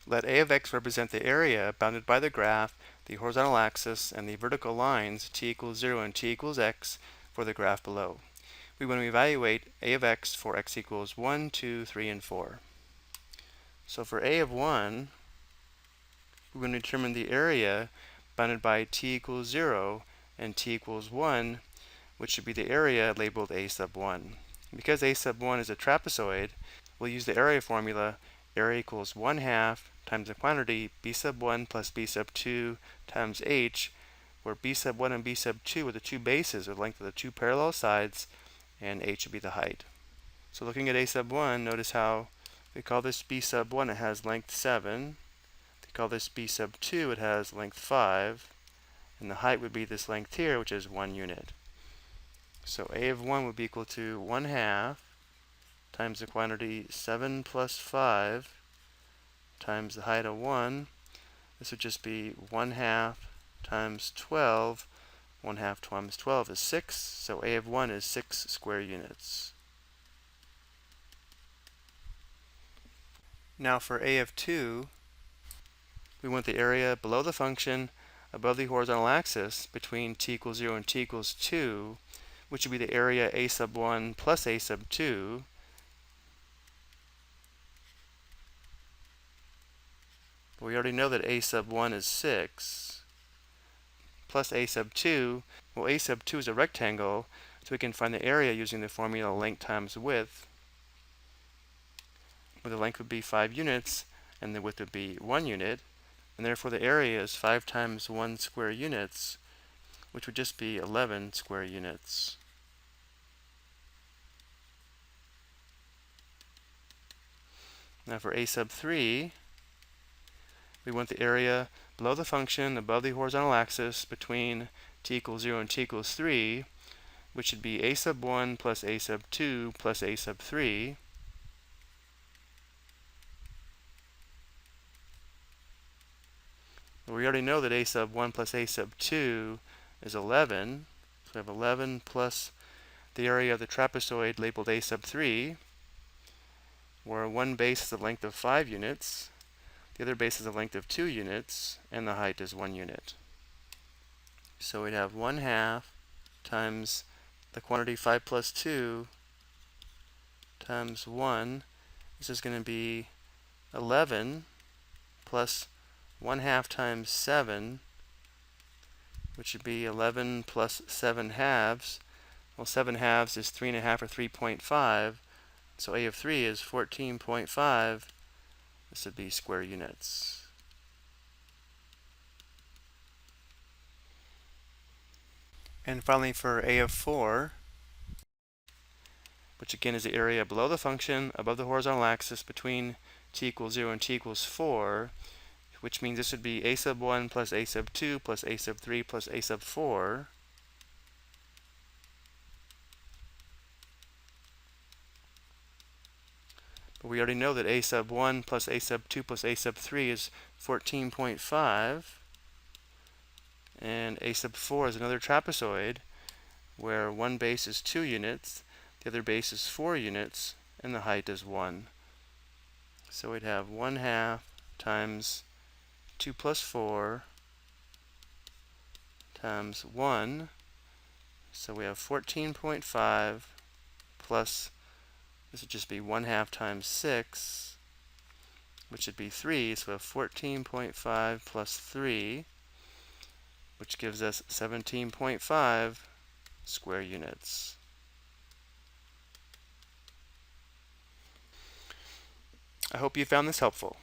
Let A of x represent the area bounded by the graph, the horizontal axis, and the vertical lines t equals 0 and t equals x for the graph below. We want to evaluate A of x for x equals 1, 2, 3, and 4. So for A of 1, we're going to determine the area bounded by t equals 0 and t equals 1, which should be the area labeled A sub 1. Because A sub 1 is a trapezoid, we'll use the area formula. Area equals 1/2 times the quantity b sub 1 plus b sub 2 times h, where b sub 1 and b sub 2 are the two bases or the length of the two parallel sides, and h would be the height. So looking at A sub 1, notice how we call this b sub 1, it has length 7. We call this b sub 2, it has length 5. And the height would be this length here, which is 1 unit. So A of 1 would be equal to 1/2 times the quantity 7 plus 5 times the height of 1. This would just be 1/2 times 12. 1/2 times 12 is 6, so A of 1 is 6 square units. Now for A of 2, we want the area below the function above the horizontal axis between t equals 0 and t equals 2, which would be the area A sub 1 plus A sub 2. But we already know that A sub 1 is 6, plus A sub 2. Well, A sub 2 is a rectangle, so we can find the area using the formula length times width, where the length would be 5 units and the width would be 1 unit, and therefore the area is 5 times 1 square units, which would just be 11 square units. Now for A sub 3, we want the area below the function above the horizontal axis between t equals 0 and t equals 3, which should be A sub 1 plus A sub 2 plus A sub 3. We already know that A sub 1 plus A sub 2 is 11. So we have 11 plus the area of the trapezoid labeled A sub 3, where one base is the length of 5 units, the other base is the length of 2 units, and the height is 1 unit. So we'd have 1/2 times the quantity 5 plus 2 times 1. This is going to be 11 plus 1/2 times 7, which would be 11 plus 7/2. Well, 7/2 is 3.5 or 3.5. So A of 3 is 14.5. This would be square units. And finally for A of 4, which again is the area below the function above the horizontal axis between t equals 0 and t equals 4, which means this would be A sub 1 plus A sub 2 plus A sub 3 plus A sub 4. But we already know that A sub 1 plus A sub 2 plus A sub 3 is 14.5. And A sub 4 is another trapezoid, where one base is 2 units, the other base is 4 units, and the height is 1. So we'd have 1/2 times 2 plus 4 times 1. So we have 14.5 plus, this would just be 1/2 times 6, which would be 3. So we have 14.5 plus 3, which gives us 17.5 square units. I hope you found this helpful.